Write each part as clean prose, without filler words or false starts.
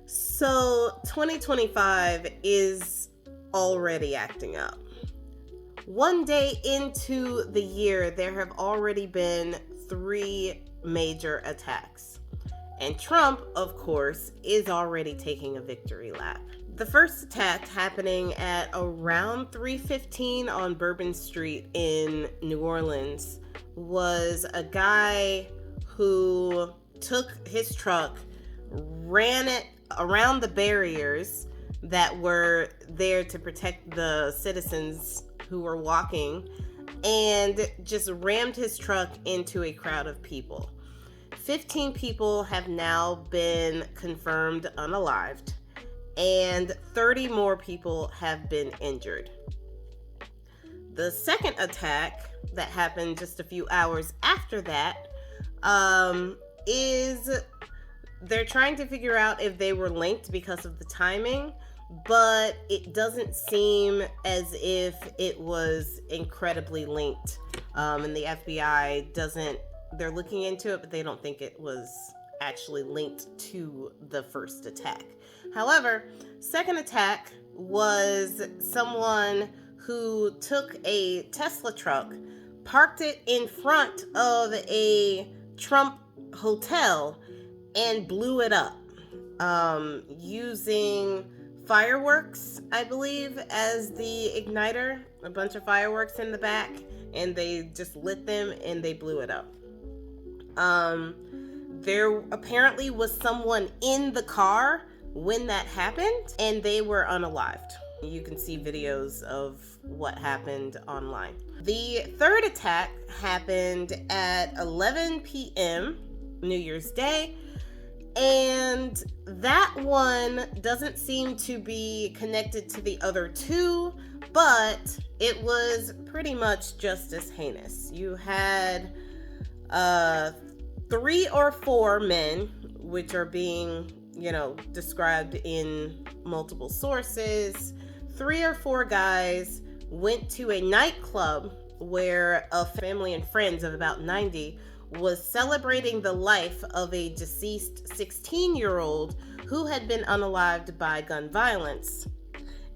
So 2025 is already acting up. One day into the year, there have already been 3 major attacks. And Trump, of course, is already taking a victory lap. The first attack happening at around 3:15 on Bourbon Street in New Orleans was a guy who took his truck, ran it around the barriers that were there to protect the citizens who were walking, and just rammed his truck into a crowd of people. 15 people have now been confirmed unalived, and 30 more people have been injured. The second attack that happened just a few hours after that is they're trying to figure out if they were linked because of the timing, but it doesn't seem as if it was incredibly linked. And the FBI they're looking into it, but they don't think it was actually linked to the first attack. However, second attack was someone who took a Tesla truck, parked it in front of a Trump hotel, and blew it up using fireworks, I believe, as the igniter. A bunch of fireworks in the back, and they just lit them and they blew it up. There apparently was someone in the car when that happened, and they were unalived. You can see videos of what happened online. The third attack happened at 11 p.m. New Year's Day, and that one doesn't seem to be connected to the other two, but it was pretty much just as heinous. You had 3 or 4 men, which are being, described in multiple sources. 3 or 4 guys went to a nightclub where a family and friends of about 90 was celebrating the life of a deceased 16-year-old who had been unalived by gun violence.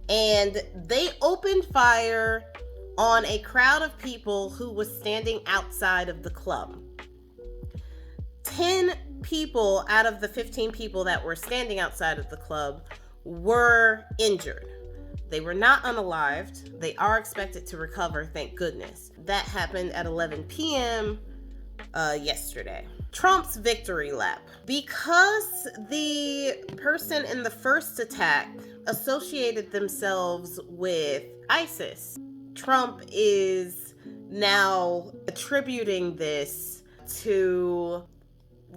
And they opened fire on a crowd of people who was standing outside of the club. 10 people out of the 15 people that were standing outside of the club were injured. They were not unalived. They are expected to recover, thank goodness. That happened at 11 p.m. Yesterday. Trump's victory lap. Because the person in the first attack associated themselves with ISIS, Trump is now attributing this to,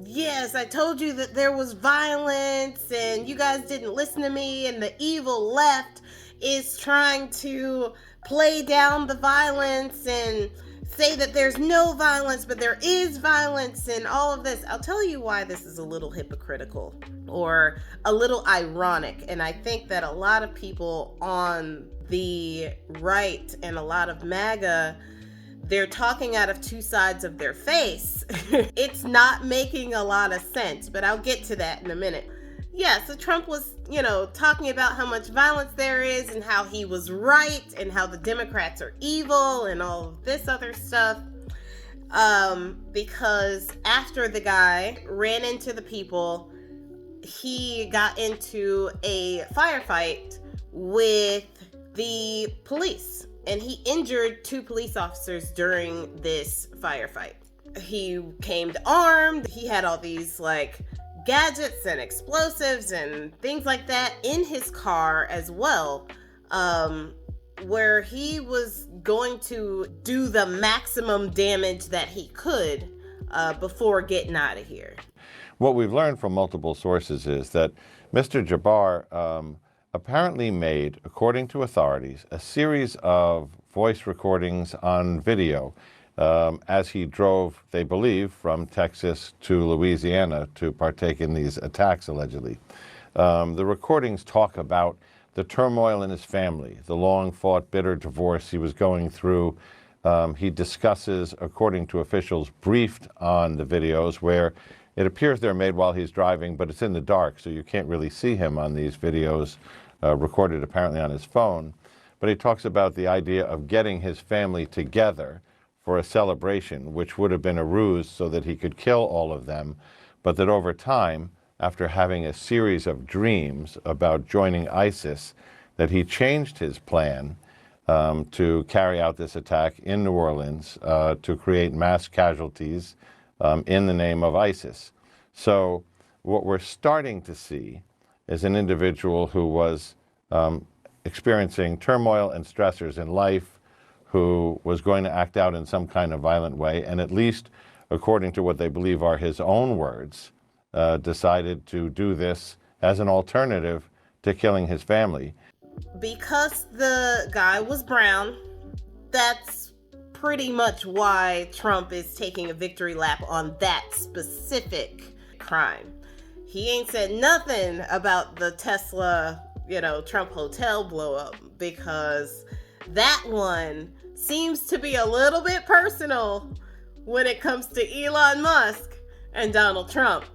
yes, I told you that there was violence and you guys didn't listen to me, and the evil left is trying to play down the violence and say that there's no violence, but there is violence and all of this. I'll tell you why this is a little hypocritical or a little ironic. And I think that a lot of people on the right and a lot of MAGA, they're talking out of two sides of their face. It's not making a lot of sense, but I'll get to that in a minute. Yeah, so Trump was, talking about how much violence there is and how he was right and how the Democrats are evil and all of this other stuff. Because after the guy ran into the people, he got into a firefight with the police, and he injured 2 police officers during this firefight. He came armed. He had all these gadgets and explosives and things like that in his car as well, where he was going to do the maximum damage that he could before getting out of here. What we've learned from multiple sources is that Mr. Jabbar apparently made, according to authorities, a series of voice recordings on video as he drove, they believe, from Texas to Louisiana to partake in these attacks, allegedly. The recordings talk about the turmoil in his family, the long-fought, bitter divorce he was going through. He discusses, according to officials briefed on the videos, where It appears they're made while he's driving, but it's in the dark, so you can't really see him on these videos, recorded apparently on his phone. But he talks about the idea of getting his family together for a celebration, which would have been a ruse so that he could kill all of them, but that over time, after having a series of dreams about joining ISIS, that he changed his plan to carry out this attack in New Orleans to create mass casualties in the name of ISIS. So what we're starting to see is an individual who was experiencing turmoil and stressors in life, who was going to act out in some kind of violent way, and at least according to what they believe are his own words, decided to do this as an alternative to killing his family. Because the guy was brown, that's pretty much why Trump is taking a victory lap on that specific crime. He ain't said nothing about the Tesla, Trump hotel blow up, because that one seems to be a little bit personal when it comes to Elon Musk and Donald Trump.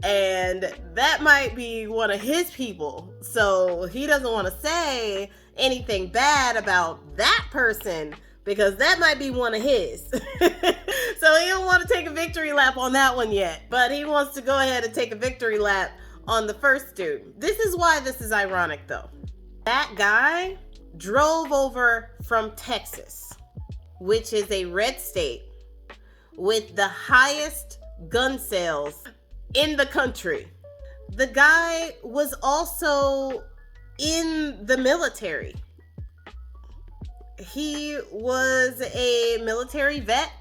And that might be one of his people. So he doesn't want to say anything bad about that person because that might be one of his. So he don't want to take a victory lap on that one yet. But he wants to go ahead and take a victory lap on the first dude. This is why this is ironic, though. That guy drove over from Texas, which is a red state with the highest gun sales in the country. The guy was also in the military. He was a military vet,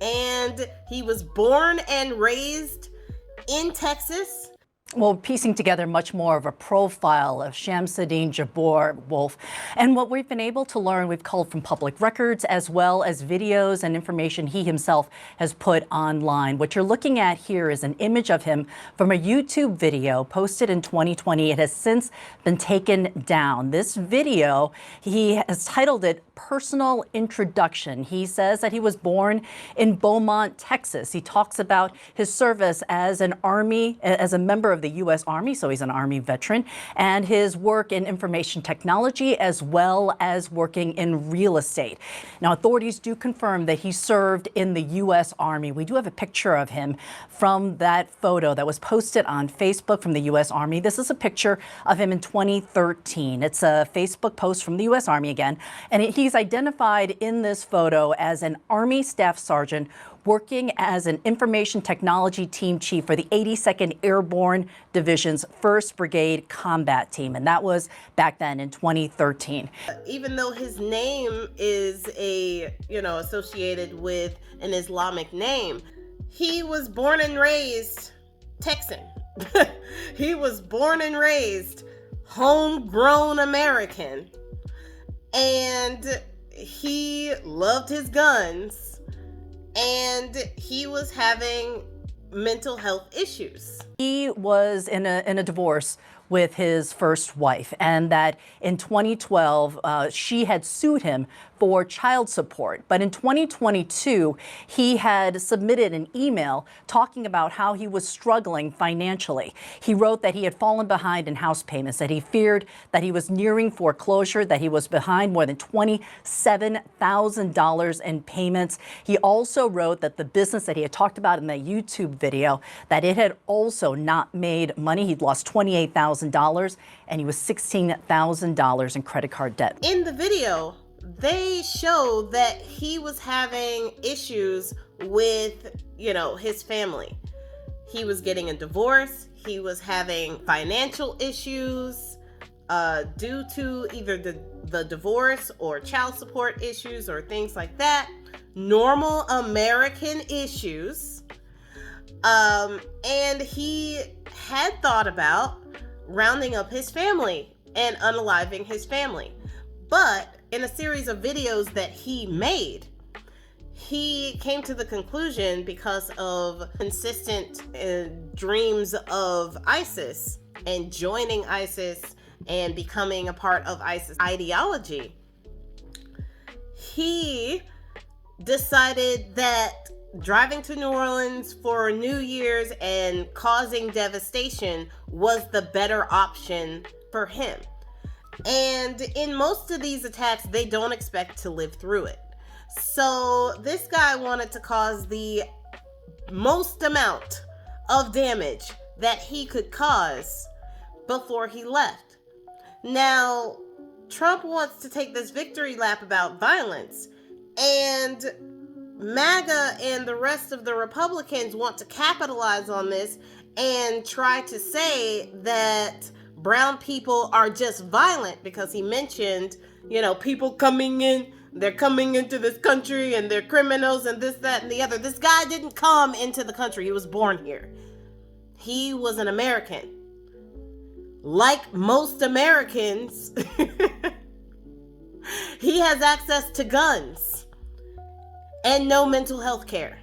and he was born and raised in Texas. Well, piecing together much more of a profile of Shamsuddin Jabbar, Wolf. And what we've been able to learn, we've culled from public records as well as videos and information he himself has put online. What you're looking at here is an image of him from a YouTube video posted in 2020. It has since been taken down. This video, he has titled it Personal Introduction. He says that he was born in Beaumont, Texas. He talks about his service as a member of the U.S. Army, so he's an Army veteran, and his work in information technology as well as working in real estate. Now, authorities do confirm that he served in the U.S. Army. We do have a picture of him from that photo that was posted on Facebook from the U.S. Army. This is a picture of him in 2013. It's a Facebook post from the U.S. Army again, and he's identified in this photo as an Army Staff Sergeant working as an information technology team chief for the 82nd Airborne Division's 1st Brigade Combat Team. And that was back then in 2013. Even though his name is associated with an Islamic name, he was born and raised Texan. He was born and raised homegrown American. And he loved his guns, and he was having mental health issues. He was in a divorce with his first wife, and that in 2012, she had sued him for child support. But in 2022, he had submitted an email talking about how he was struggling financially. He wrote that he had fallen behind in house payments, that he feared that he was nearing foreclosure, that he was behind more than $27,000 in payments. He also wrote that the business that he had talked about in that YouTube video, that it had also not made money. He'd lost $28,000 and he was $16,000 in credit card debt. In the video, they show that he was having issues with, his family. He was getting a divorce. He was having financial issues due to either the divorce or child support issues or things like that. Normal American issues. And he had thought about rounding up his family and unaliving his family. But in a series of videos that he made, he came to the conclusion, because of consistent dreams of ISIS and joining ISIS and becoming a part of ISIS ideology, he decided that driving to New Orleans for New Year's and causing devastation was the better option for him. And in most of these attacks, they don't expect to live through it. So this guy wanted to cause the most amount of damage that he could cause before he left. Now, Trump wants to take this victory lap about violence, and MAGA and the rest of the Republicans want to capitalize on this and try to say that brown people are just violent because he mentioned, people coming in, they're coming into this country and they're criminals and this, that, and the other. This guy didn't come into the country. He was born here. He was an American. Like most Americans, he has access to guns and no mental health care.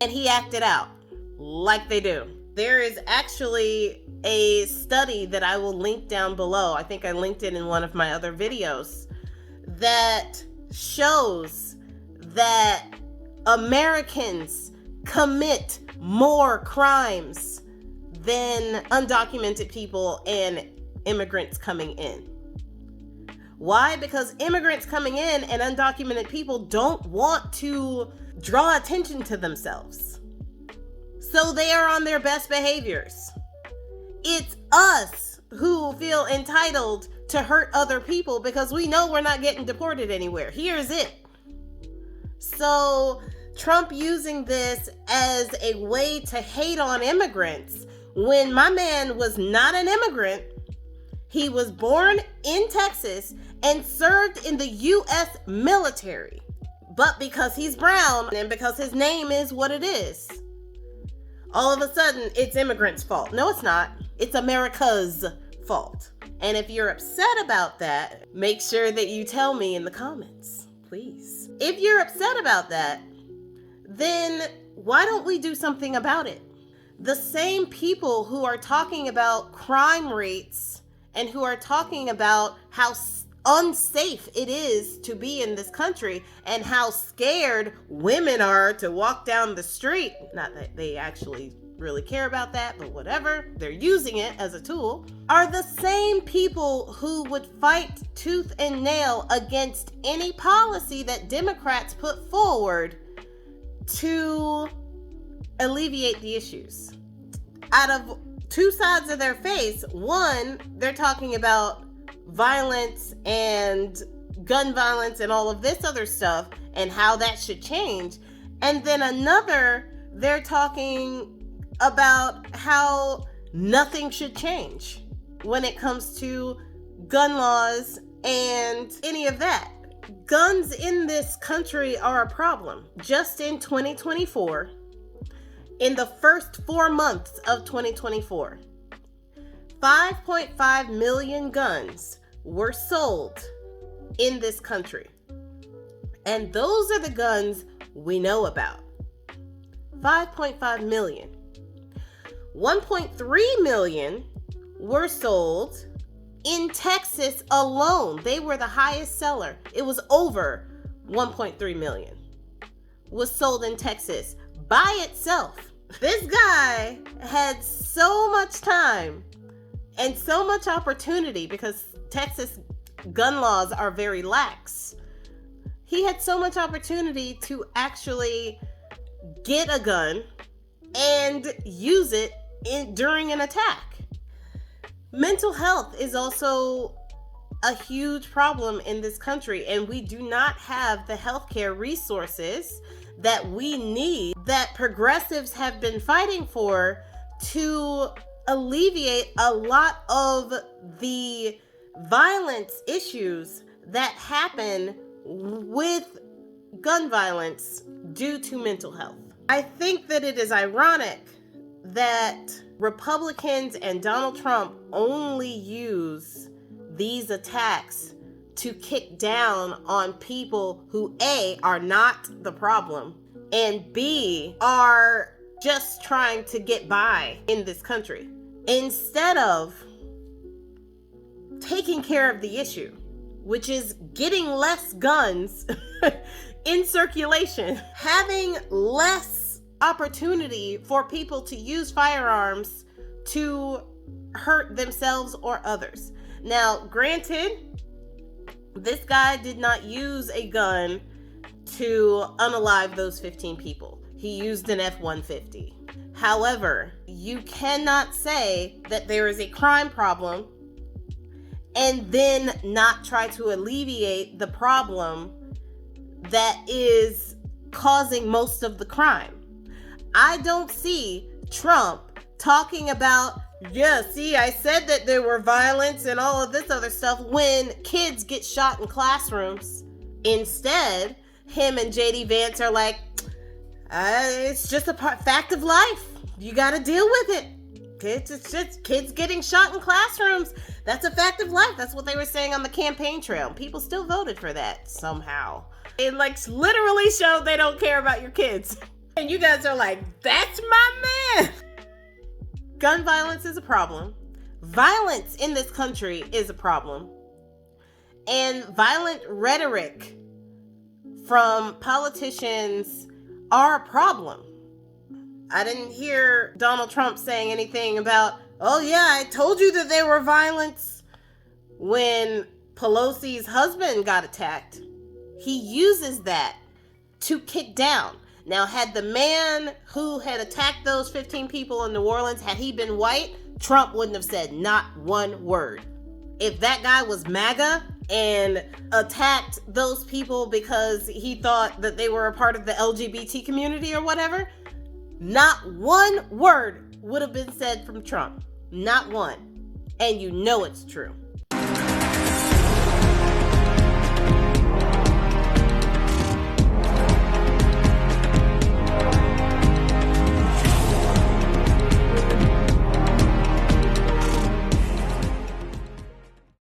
And he acted out like they do. There is actually a study that I will link down below. I think I linked it in one of my other videos that shows that Americans commit more crimes than undocumented people and immigrants coming in. Why? Because immigrants coming in and undocumented people don't want to draw attention to themselves. So they are on their best behaviors. It's us who feel entitled to hurt other people because we know we're not getting deported anywhere. Here's it. So Trump using this as a way to hate on immigrants when my man was not an immigrant. He was born in Texas and served in the U.S. military. But because he's brown and because his name is what it is, all of a sudden it's immigrants' fault. No, it's not. It's America's fault. And if you're upset about that, make sure that you tell me in the comments, please. If you're upset about that, then why don't we do something about it? The same people who are talking about crime rates and who are talking about how unsafe it is to be in this country and how scared women are to walk down the street, not that they actually really care about that, but whatever, they're using it as a tool, are the same people who would fight tooth and nail against any policy that Democrats put forward to alleviate the issues. Out of two sides of their face, one, they're talking about violence and gun violence and all of this other stuff and how that should change. And then another, they're talking about how nothing should change when it comes to gun laws and any of that. Guns in this country are a problem. Just in 2024, in the first 4 months of 2024, 5.5 million guns were sold in this country. And those are the guns we know about. 5.5 million. 1.3 million were sold in Texas alone. They were the highest seller. It was over 1.3 million was sold in Texas by itself. This guy had so much time and so much opportunity because Texas gun laws are very lax. He had so much opportunity to actually get a gun and use it during an attack. Mental health is also a huge problem in this country, and we do not have the healthcare resources that we need, that progressives have been fighting for, to alleviate a lot of the violence issues that happen with gun violence due to mental health. I think that it is ironic that Republicans and Donald Trump only use these attacks to kick down on people who A, are not the problem, and B, are just trying to get by in this country, instead of taking care of the issue, which is getting less guns in circulation, having less opportunity for people to use firearms to hurt themselves or others. Now, granted, this guy did not use a gun to unalive those 15 people. He used an F-150. However, you cannot say that there is a crime problem and then not try to alleviate the problem that is causing most of the crime. I don't see Trump talking about, yeah, see, I said that there were violence and all of this other stuff when kids get shot in classrooms. Instead, him and JD Vance are like, it's just a fact of life. You got to deal with it. It's just kids getting shot in classrooms. That's a fact of life. That's what they were saying on the campaign trail. People still voted for that somehow. It literally showed they don't care about your kids. And you guys are like, that's my man. Gun violence is a problem. Violence in this country is a problem. And violent rhetoric from politicians are a problem. I didn't hear Donald Trump saying anything about, oh yeah, I told you that there were violence when Pelosi's husband got attacked. He uses that to kick down. Now, had the man who had attacked those 15 people in New Orleans, had he been white, Trump wouldn't have said not one word. If that guy was MAGA and attacked those people because he thought that they were a part of the LGBT community or whatever, not one word would have been said from Trump. Not one. And you know it's true.